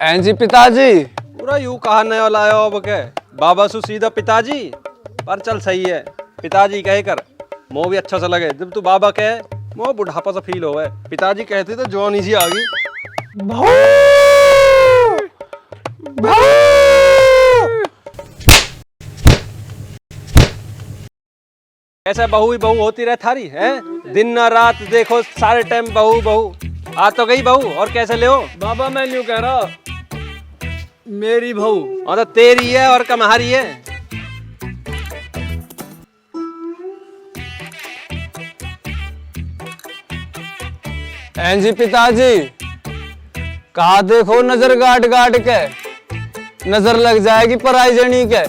जी पिताजी। पूरा यूं कहा नया लायो अब के बाबा सु सीधा पिताजी। पर चल सही है, पिताजी कहे कर मोह भी अच्छा सा लगे। जब तू बाबा कहे मोह बुढ़ापा सा फील होवे, पिताजी कहते तो जवानी सी आ गई। ऐसा बहू ही बहू होती रहे थारी है, दिन न रात देखो सारे टाइम बहू बहू। आ तो गई बहू और कैसे ले हो? बाबा मैं यूं कह रहा, मेरी बहू। और तो तेरी है और कमहारी है। जी पिताजी, कहा देखो नजर गाड़ गाड़ के नजर लग जाएगी पराई जनी के।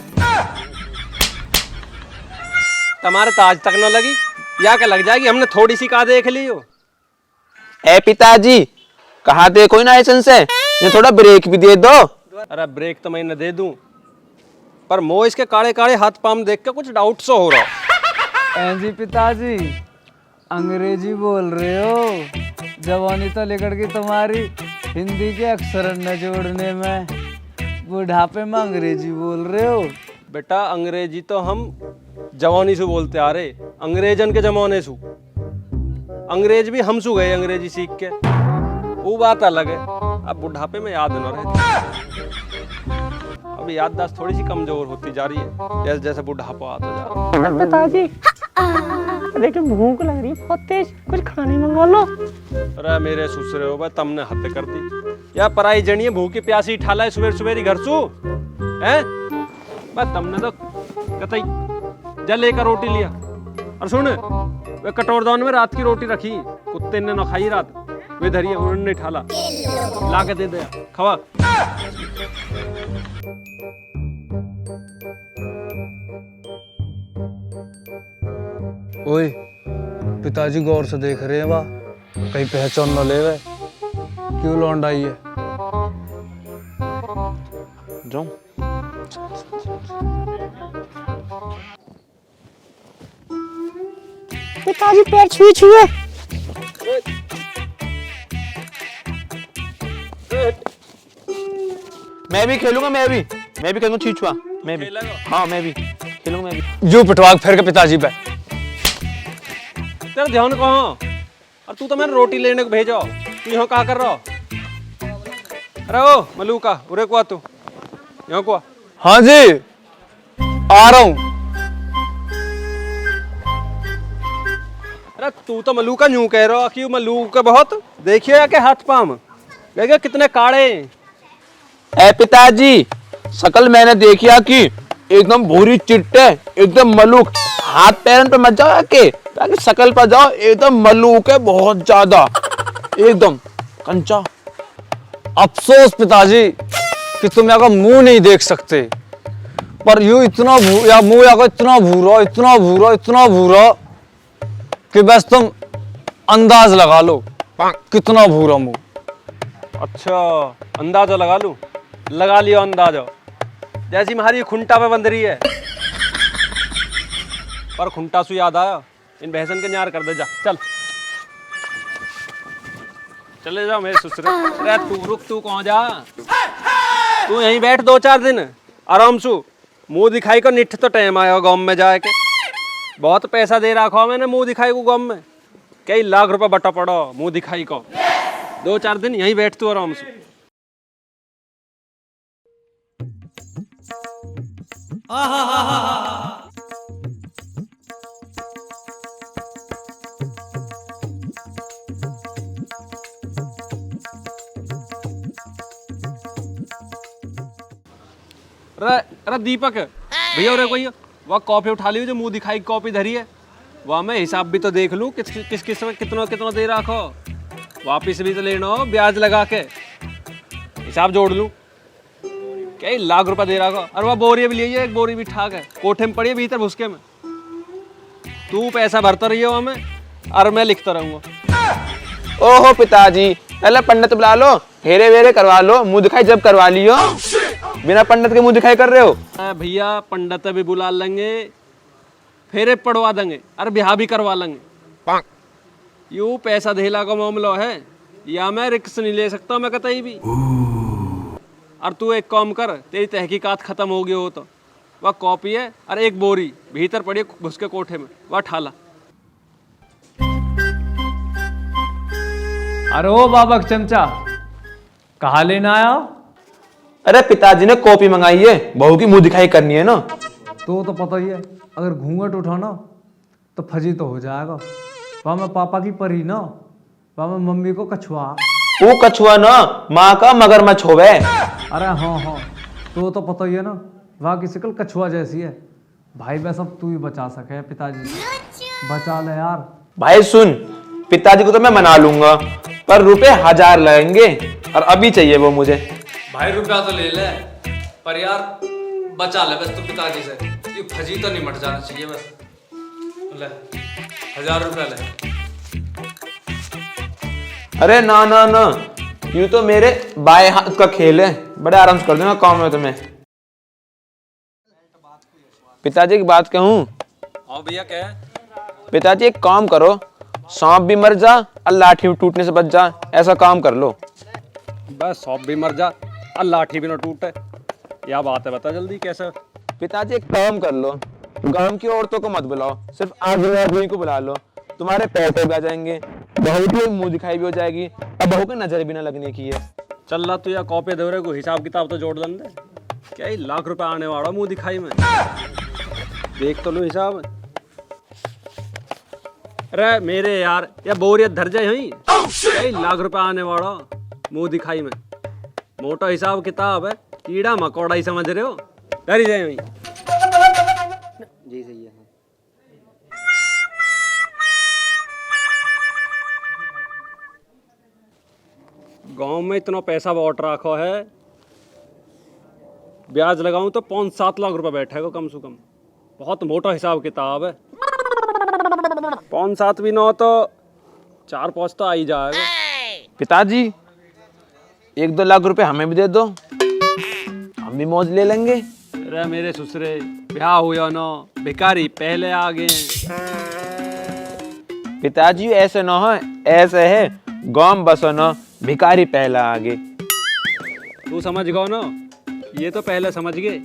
तुम्हारे ताज तक न लगी या क्या लग जाएगी? हमने थोड़ी सी कहा देख ली हो। ए पिताजी, कहा देखो ना ऐसे से, ये थोड़ा ब्रेक भी दे दो। अरे ब्रेक तो मैं न दे दूं, पर मोह इसके काले काले हाथ पाम देख के कुछ डाउट सा हो रहा। जी पिताजी, अंग्रेजी बोल रहे हो? जवानी तो लेकर के तुम्हारी हिंदी के अक्षर न जोड़ने में, बुढ़ापे में अंग्रेजी बोल रहे हो? बेटा अंग्रेजी तो हम जवानी से बोलते आ रहे, अंग्रेजन के जमाने से। अंग्रेज भी हम सु गए अंग्रेजी सीख के, वो बात अलग है। अब बुढ़ापे में याद न रहती, अब याददाश्त थोड़ी सी कमजोर होती जा रही है जैसे जैसे बुढ़ापा आता जा रहा है। पिताजी देखिए भूख लग रही है बहुत तेज, कुछ खाने मंगा लो। अरे मेरे सुसरे हो भाई, तुमने हद कर दी। या पराई जनिए भूखी प्यासी ठाला है सुबह सुबह घर सु है। बस तुमने तो कतई जा लेकर रोटी लिया। और सुन, वे कटोरदान में रात की रोटी रखी, कुत्ते ने न खाई रात, वे धरिए उन्होंने ठाला ला के दे दिया, खवा। ओए पिताजी गौर से देख रहे हैं, वाह कहीं पहचान न ले गए। क्यों लौंड आई है? जाऊं? पिताजी पैर छुए छुए। मैं भी खेलूंगा, मैं भी खेलूंगा छीछुआ, मैं भी। हाँ मैं भी खेलूंगा, मैं भी। यूं पिटवाग फेर के पिताजी पे। तेरा ध्यान कहाँ? और तू तो मैंने रोटी लेने को भेजा, तू यहाँ कहाँ कर रहा? अरे ओ मलूका, उरे को आ तू, यहाँ को आ। हाँ जी आ रहा हूँ। अरे तू तो मलूका यूं कह रहा कि मलूका बहुत देखिए के हाथ पाम देखिए कितने काड़े। ए पिताजी, शकल मैंने देखिया कि एकदम भूरी चिट्टे, एकदम मलूक। हाथ पैरन पे मत जाओ के, ताकि शकल पर जाओ एकदम मलूक है बहुत ज्यादा, एकदम कंचा। अफसोस पिताजी कि तुम यहाँ का मुंह नहीं देख सकते, पर यूं इतना मुंह यहाँ का इतना भूरा इतना भूरा इतना भूरा कि बस तुम अंदाज लगा लो कितना भूरा मुंह। अच्छा अंदाजा लगा लूं? लगा लियो अंदाजा। जैसी हमारी खुंटा पे बंध रही है। पर खुंटा सु याद आया, इन भैंसन के न्यार कर दे जा, चल चले जाओ मेरे ससुरे। अरे तू रुक, तू कहाँ जा? तू यहीं बैठ 2-4 दिन आराम सु। मुंह दिखाई को निठ तो टाइम आया गाँव में जाए के। बहुत पैसा दे रखा मैंने मुंह दिखाई को गाँव में, कई लाख रुपए बटा पड़ो मुंह दिखाई को। 2-4 दिन यहीं बैठ तू आराम से। अरे दीपक भैया, अरे कोई वह कॉपी उठा ली जो मुंह दिखाई कॉपी धरी है, वह मैं हिसाब भी तो देख लूं किस किस में कितना कितना दे रखो। वापिस भी तो लेना हो, ब्याज लगा के हिसाब जोड़ लूं। कई लाख रुपए दे रखो। और वह बोरी भी ली है, एक बोरी भी ठाक है, कोठे में पड़ी है भीतर भुसके में। तू पैसा भरता रहिए वह में और मैं लिखता रहूंगा। ओहो पिताजी, पहले पंडित बुला लो, फेरे वेरे करवा लो, मुंह दिखाई जब करवा लियो। बिना पंडित के मुंह दिखाई कर रहे हो? भैया पंडित भी बुला लेंगे, फेरे पड़वा देंगे और ब्याह भी करवा लेंगे। यूं पैसा धेला का मामला है, या मैं रिक्स नहीं ले सकता मैं कतई भी। और तू एक काम कर, तेरी तहकीकात खत्म हो गई हो तो वह कॉपी है और एक बोरी भीतर पड़ी है घुस के कोठे में, वह ठाला। अरे ओ बाबक चमचा, कहाँ लेना आया? अरे पिताजी ने कॉपी मंगाई है, बहू की मुंह दिखाई करनी है ना। तो पता ही है, अगर घूंघट उठाना तो फजी तो हो जाएगा। वहाँ मैं पापा की परी ना, वहाँ मैं मम्मी को कछुआ। वो कछुआ ना माँ का मगरमच्छ होवे। अरे हाँ, तो पता ही है ना, वहाँ की शक्ल कछुआ जैसी है। भाई मैं सब तू ही बचा सके पिताजी, बचा ले यार। भाई सुन, पिताजी को तो मैं मना लूंगा, पर रुपए 1000 लगेंगे और अभी चाहिए वो मुझे। भाई रुपया तो ले ले, पर यार बचा ले बस तू पिताजी से, ये फजी तो नहीं मट जाना चाहिए बस। ले 1000 रुपया ले। अरे ना ना ना, यूं तो मेरे बाएं हाथ का खेल है, बड़े आराम से कर दूंगा काम में तुम्हें। पिताजी की बात कहूँ? हाँ भैया क्या है? पिताजी एक काम करो, सांप भी मर जा और लाठी टूटने से बच जा, ऐसा काम कर लो। बस सांप भी मर जा और लाठी भी ना टूटे, क्या बात है बता जल्दी कैसे? पिताजी एक काम कर लो, गांव की औरतों को मत बुलाओ, सिर्फ आदमी को बुला लो, तुम्हारे पैसे भी आ जाएंगे, बहू की मुंह दिखाई भी हो जाएगी और बहू की नजर भी ना लगने की है। चल रहा तू या कॉपी दे रहे को हिसाब किताब तो जोड़ लन दे, क्या ही लाख रुपए आने वाला मुंह दिखाई में, देख तो लो हिसाब। अरे मेरे यार या बोरियत धर जाए हुई, क्या ही लाख रुपए आने वाला मुंह दिखाई में, मोटा हिसाब किताब है, कीड़ा मकोड़ा ही समझ रहे हो, डर ही जाए हुई। जी सही है। गांव में इतना पैसा बांट रखा है, ब्याज लगाऊं तो 5-7 लाख रुपए बैठेगा कम से कम, बहुत मोटा हिसाब किताब है। 5-7 भी ना हो तो 4-5 तो आ ही जाएगा। पिताजी 1-2 लाख रुपए हमें भी दे दो, हम भी मौज ले लेंगे। अरे मेरे ससुरे, ब्याह हुआ ना, भिखारी पहले आ गए हैं। पिताजी ऐसे ना हो, ऐसे है गांव बसो ना, भिखारी पहला आगे। तू समझ गो ना, ये तो पहले समझ गए।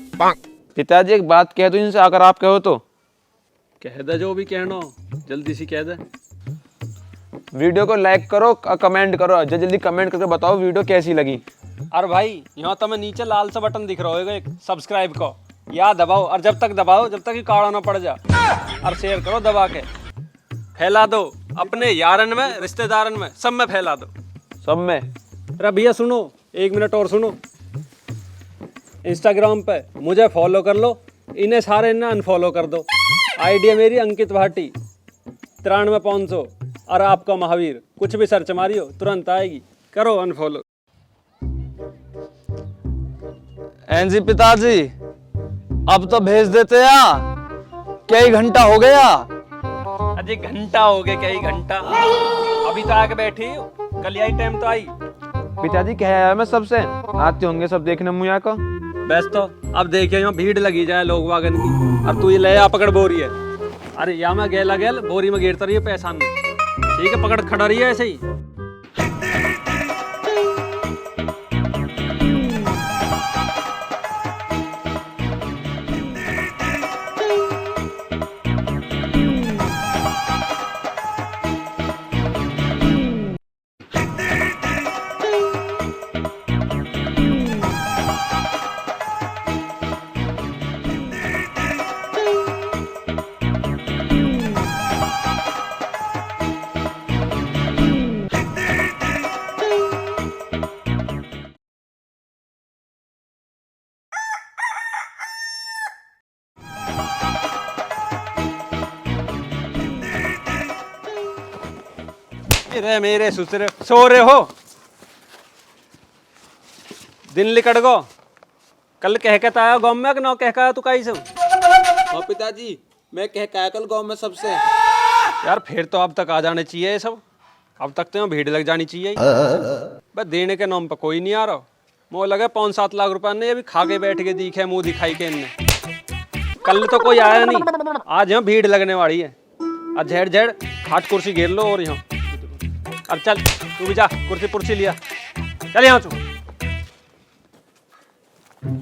पिताजी एक बात कह दो इनसे, अगर आप कहो तो। कह दे जो भी कहना, जल्दी सी कह दे। वीडियो को लाइक करो, कमेंट करो, जल्दी कमेंट करके बताओ वीडियो कैसी लगी। और भाई यहाँ तो मैं नीचे लाल सा बटन दिख रहा होगा एक सब्सक्राइब को, या दबाओ, और जब तक दबाओ जब तक ये काड़ा ना पड़ जा, और शेयर करो दबा के, फैला दो अपने यारन में, रिश्तेदारन में, सब में फैला दो, सब में। अरे भैया सुनो, 1 मिनट और सुनो, इंस्टाग्राम पे मुझे फॉलो कर लो, इन्हें सारे इन्हें अनफॉलो कर दो। आईडी है मेरी अंकित भाटी 93,500, और आपका महावीर, कुछ भी सर्च मारियो तुरंत आएगी, करो अनफॉलो। एनजी पिताजी, अब तो भेज देते या, कई घंटा हो गया। अजय घंटा हो गया, क्या ही घंटा, अभी तो आके बैठी हो, कल यही टाइम तो आई। पिताजी कह आया मैं सबसे, आते होंगे सब देखने मुया को। बस तो अब देखिए यहाँ भीड़ लगी जाए लोग वागन की, और तू ये ले आ पकड़ बोरी है, अरे या मैं गेला गेल बोरी में गिरता रही है पैसान में, ठीक है पकड़ खड़ा रही है ऐसे ही। अरे मेरे ससुर सो रहे हो, दिन लिकट गो, कल कह के आया गाँव में, न कह के तू कहीं से? और पिताजी मैं कह के आया कल गाँव में सबसे। यार फिर तो अब तक आ जाने चाहिए ये सब, अब तक तो यहाँ भीड़ लग जानी चाहिए। बस देने के नाम पर कोई नहीं आ रहा, मुझे लगा 5-7 लाख रुपए ने अभी खा के बैठ के दिखे, मुंह दिखाई के इनने, कल तो कोई आया नहीं, आज यहाँ भीड़ लगने वाली है। आज झेड़ झेड़ खाट कुर्सी घेर लो, और यहाँ अब चल तू भी जा, कुर्सी पुर्सी लिया, चल यहाँ तू। अरे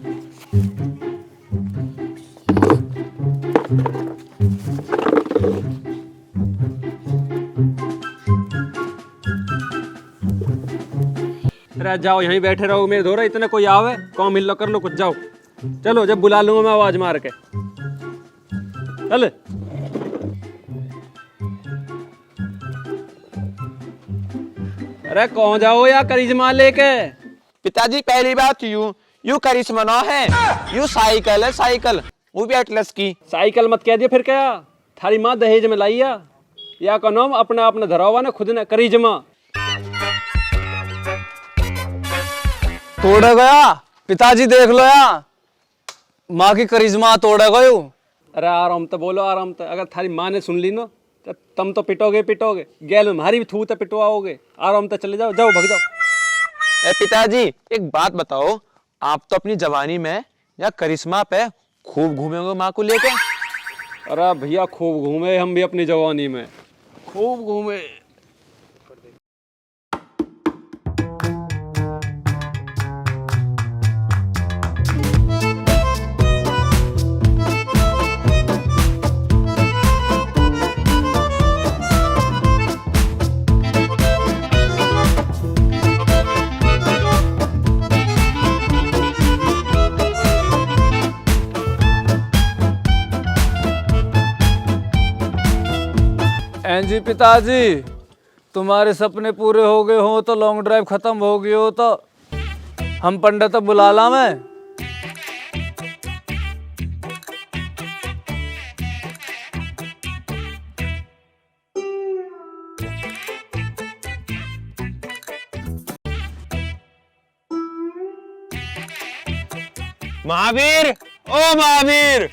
जाओ यहीं बैठे रहो मेरे धोरे, इतने कोई आवे कौन मिल लो कर लो कुछ, जाओ चलो, जब बुला लूंगा मैं आवाज मार के। चल अरे कौन जाओ या करिश्मा लेके। पिताजी पहली बात यू करिश्मा ना है, यू साइकिल है, साइकिल, वो भी एटलस की। साइकिल मत कह दिया फिर क्या, थारी माँ दहेज में लाई या का नाम अपने आपने धरा हुआ ना खुद ने, करिश्मा। तोड़े गया पिताजी, देख लो या माँ की करिश्मा तोड़े गयो। अरे आराम तो बोलो, आराम तो, अगर थारी माँ ने सुन ली ना तो तुम तो पिटोगे पिटोगे, गैल में हमारी भी थू तो पिटवाओगे। आराम तो चले जाओ, जाओ भग जाओ। पिताजी एक बात बताओ, आप तो अपनी जवानी में या करिश्मा पे खूब घूमेंगे माँ को लेके। अरे भैया खूब घूमे हम भी अपनी जवानी में, खूब घूमे। जी पिताजी, तुम्हारे सपने पूरे हो गए हो तो लॉन्ग ड्राइव खत्म हो गई हो तो हम पंडित बुला ला मैं। महावीर, ओ महावीर,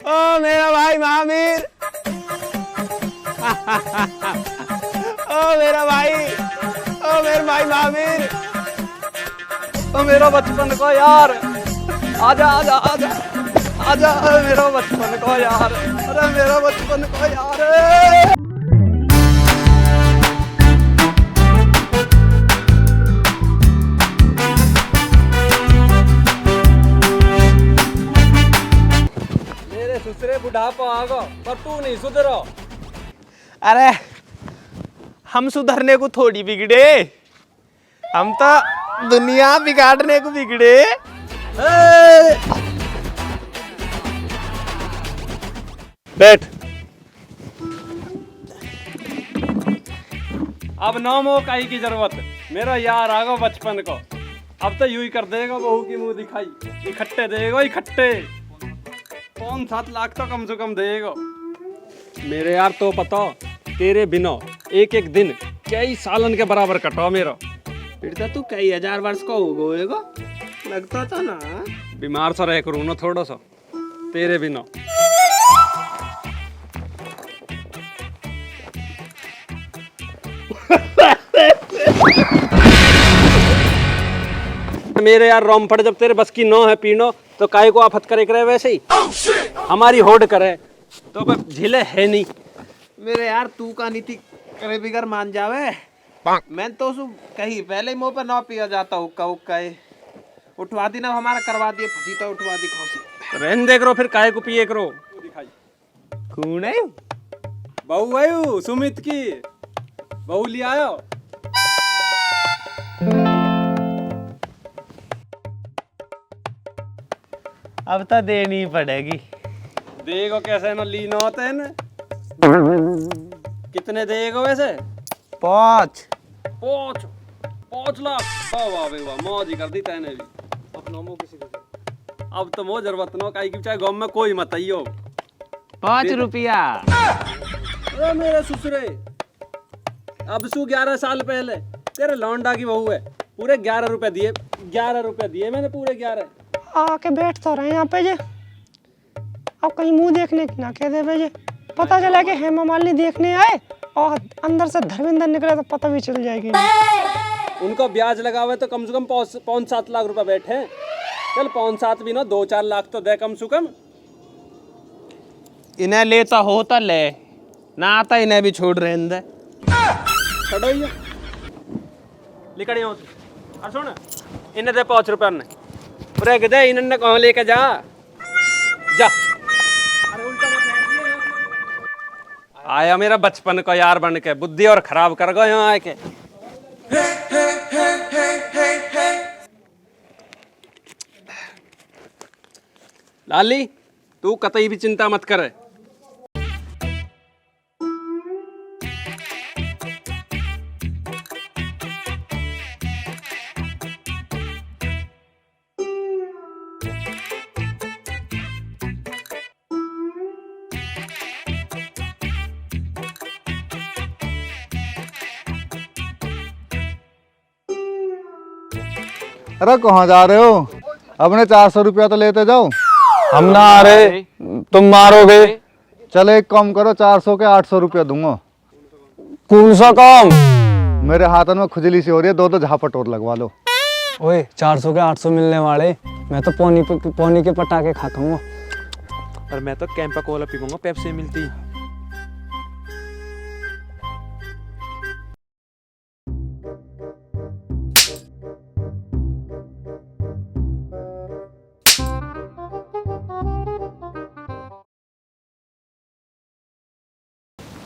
ओ मेरा भाई महावीर, ओ मेरा भाई, ओ मेरा भाई महावीर, ओ मेरा बचपन को यार, आजा आजा आजा आजा, मेरा बचपन को यार, अरे मेरा बचपन को यार। दूसरे बुढ़ापा आगो पर तू नहीं सुधरो। अरे हम सुधरने को थोड़ी बिगड़े, हम तो दुनिया बिगाड़ने को बिगड़े। बैठ। अब नौ मो काई की जरूरत, मेरा यार आगो बचपन को, अब तो यूं ही कर देगा बहू की मुंह दिखाई, इकट्ठे देगा इकट्ठे, 5-7 लाख तो कम से कम देगा मेरे यार। तो पता तेरे बिना एक एक दिन कई सालन के बराबर कटो मेरा। फिर तो तू कई हजार वर्ष का हो गएगा, लगता था ना। बीमार सा रह करूँ ना थोड़ा सा तेरे बिना। मेरे यार रोमफट जब तेरे बस की नौ है पीनो तो काय को आफत करे करे, वैसे ही हमारी होड़ करे तो कोई झिले है नहीं। मेरे यार तू का नीति करे बिगर मान जावे, मैं तो सु कहीं पहले ही मुंह पर ना पिया जाता हुक्का हुक्का उठवा दी ना, हमारा करवा दिए फजीता उठवा दी खौसी। रहन दे करो फिर काय को पिए करो। दिखाई कौन है? बहू आयु सुमित की बहू ले आयो। अब तो देनी पड़ेगी। देखो कैसे न लीनो होते हैं न। कितने देगा वैसे? 5 लाख। वाह वाह भाई वाह, मौज ही कर दी तैने भी। अपना मुंह किसी को अब तो मो जरूरत न काई की, चाहे गांव में कोई मत आइयो। 5 रुपया। अरे मेरे ससुरे, अब सु 11 साल पहले तेरे लौंडा की बहू है, पूरे 11 रुपए दिए। 11 रुपए दिए मैंने, पूरे 11। आके बैठ तो रहे यहाँ पे जे, अब कहीं मुंह देखने की ना कह दे जे। पता चला कि हेमा मालिनी देखने आए और अंदर से धर्मेंद्र निकले तो पता भी चल जाएगी। उनको ब्याज लगा हुआ तो कम से कम 5-7 लाख रुपए बैठे। चल 5-7 भी ना, 2-4 लाख तो दे कम से कम। इन्हें लेता हो तो ले, ना आता इन्हें भी छोड़ रहे अंदर। ਛੱਡੋ ਹੀ ਲਿਕੜ ਜਾਓ और सुन इन्हें दे 5 रुपए ने और एक दे इन्हें कहाँ लेके जा जा अरे उल्टा मत बैठ दिए आया मेरा बचपन का यार बन के बुद्धि और खराब कर गए यहाँ आके लाली तू कतई भी चिंता मत कर अरे कहाँ जा रहे हो? अपने 400 रुपया तो लेते जाओ। हम ना आ रहे, तुम मारोगे। चल एक काम करो, 400 के 800 रुपया दूंगा। कौन सा काम? मेरे हाथों में खुजली सी हो रही है, दो झापट और लगवा लो। ओए 400 के 800 मिलने वाले, मैं तो पौनी के पटाखे खाऊंगा। और मैं तो कैंपा कोला पीऊंगा, पेप्सी मिलती।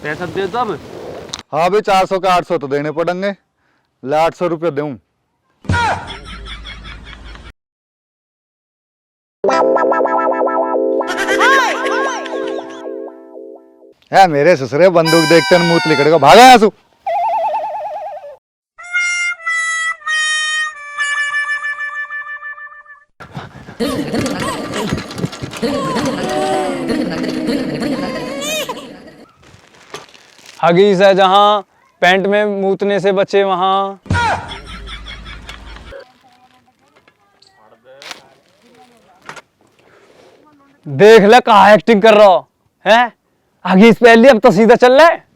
पैसा दे दो अब हाँ भाई 400 के 800 तो देने पड़ेंगे। ले 800 रुपया दूं। है मेरे ससुरे बंदूक देखते हैं मूत लिकड़ को भागा यहाँ से। हगीज है जहाँ, पैंट में मूतने से बचे वहाँ। देख ले कहाँ एक्टिंग कर रहा हो है। हगीज पहले अब तो सीधा चल रहा है।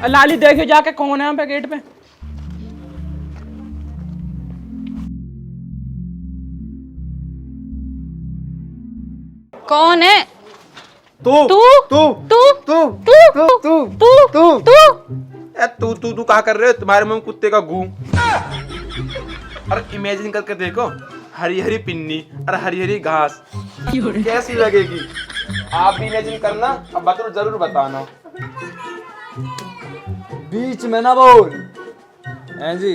लाली देखियो जाके कौन है यहाँ पे गेट पे। कौन है? तू तू तू तू तू तू तू तू तू तू तू कहा कर रहे हो? तुम्हारे मुंह में कुत्ते का गू। और इमेजिन करके देखो, हरी हरी पिन्नी और हरी हरी घास कैसी लगेगी? आप भी इमेजिन करना, अब बता जरूर बताना। बीच में ना बोल। हैं जी,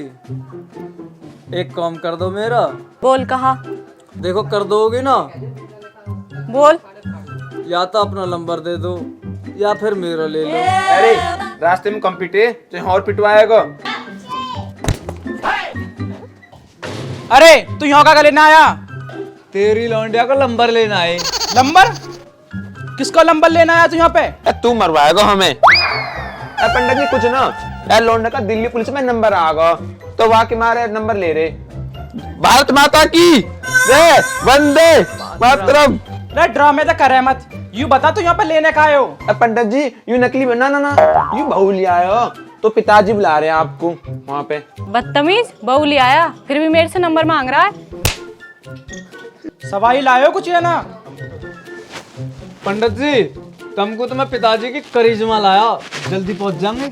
एक काम कर दो मेरा। बोल कहा। देखो कर दोगे ना, बोल। या तो अपना नंबर दे दो या फिर मेरा ले लो। अरे रास्ते में कम पिटे, चाहे और पिटवाएगा। अरे तू यहाँ का लेना आया? तेरी लौंडिया का नंबर लेना है। नंबर? किसका नंबर लेना आया तू यहाँ पे? तू मरवाएगा हमें। पंडित जी कुछ ना, लौंडा का दिल्ली पुलिस में नंबर आ गया तो वहां के मारे नंबर ले रहे। भारत माता की जय, वंदे मातरम। अरे ड्रामे तो करे मत, यू बता तू यहाँ पे लेने का आए हो? पंडित जी यू नकली बना ना ना, यू बहू ले आए हो तो पिताजी बुला रहे हैं आपको वहाँ पे। बदतमीज, बहू ले आया फिर भी मेरे से नंबर मांग रहा है। सवाई लाए हो कुछ है ना? पंडित जी तुमको तो मैं पिताजी की करिश्मा लाया, जल्दी पहुंच जाएंगे।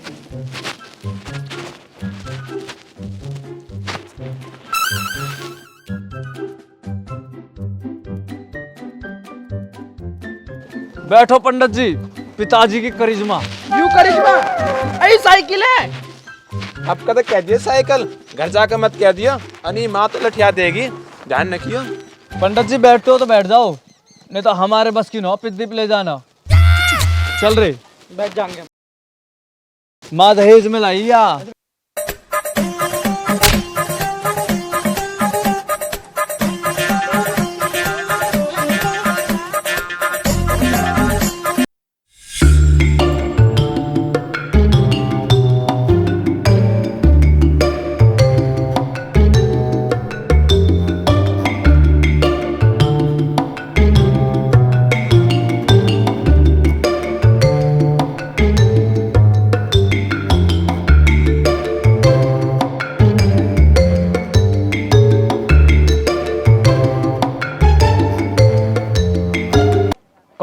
बैठो पंडित जी, पिताजी की करिश्मा। यू करिश्मा ऐ साइकिल है। आपका तो कह दिया साइकिल, घर जाकर मत कह दिया, अनी माँ तो लठिया देगी, ध्यान रखियो। पंडित जी बैठते हो तो बैठ जाओ, नहीं तो हमारे बस की नो पिद्दीप ले जाना। चल रे बैठ जाएंगे। माँ दहेज में लाई या।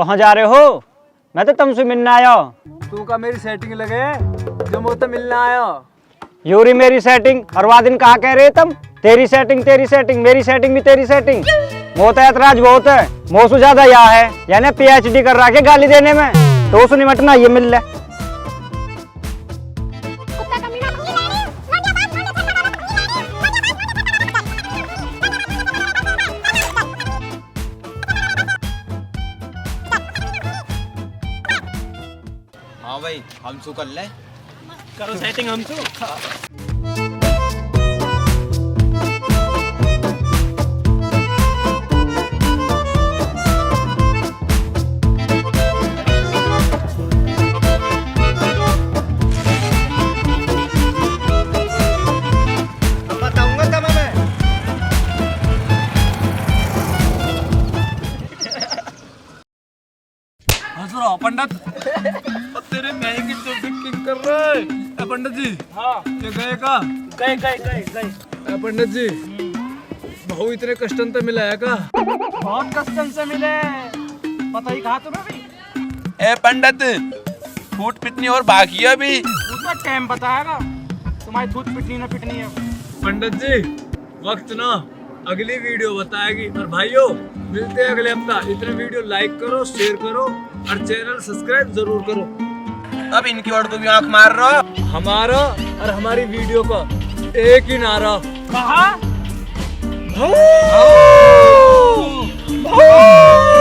कहाँ जा रहे हो? मैं तो तुमसे मिलने आया। तू का मेरी सेटिंग लगे जो मुझसे मिलने आया? यूरी मेरी सेटिंग हर वार दिन कहा कह रहे तुम? तेरी सेटिंग मेरी सेटिंग भी तेरी सेटिंग। वो तो ऐतराज बहुत है, मोसू ज्यादा यहाँ है, यानी PhD कर रहा है गाली देने में। तो उस निमटना ये मिल ले। हाँ भाई हम सु कर ले। करो सेटिंग हम बताऊंगा तब मैं। पंडित तेरे महंगे की तो किंग कर रहा है पंडित जी। हाँ ये गए का? गए पंडित जी बहु इतने कष्टन से मिला है का? बहुत कष्टन से मिले, पता ही कहा तुम्हें भी। ए पंडित, फूट पिटनी और बाकी है अभी। उसका टाइम बताएगा तुम्हारी दूध पिटनी ना पिटनी है। पंडित जी वक्त ना अगली वीडियो बताएगी। और भाइयों मिलते हैं अगले हफ्ता। इतने वीडियो लाइक करो, शेयर करो और चैनल सब्सक्राइब जरूर करो। अब इनकी ओर तुम आंख मार रहे हो। हमारा और हमारी वीडियो का एक ही नारा, कहा? भाऊ! भाऊ!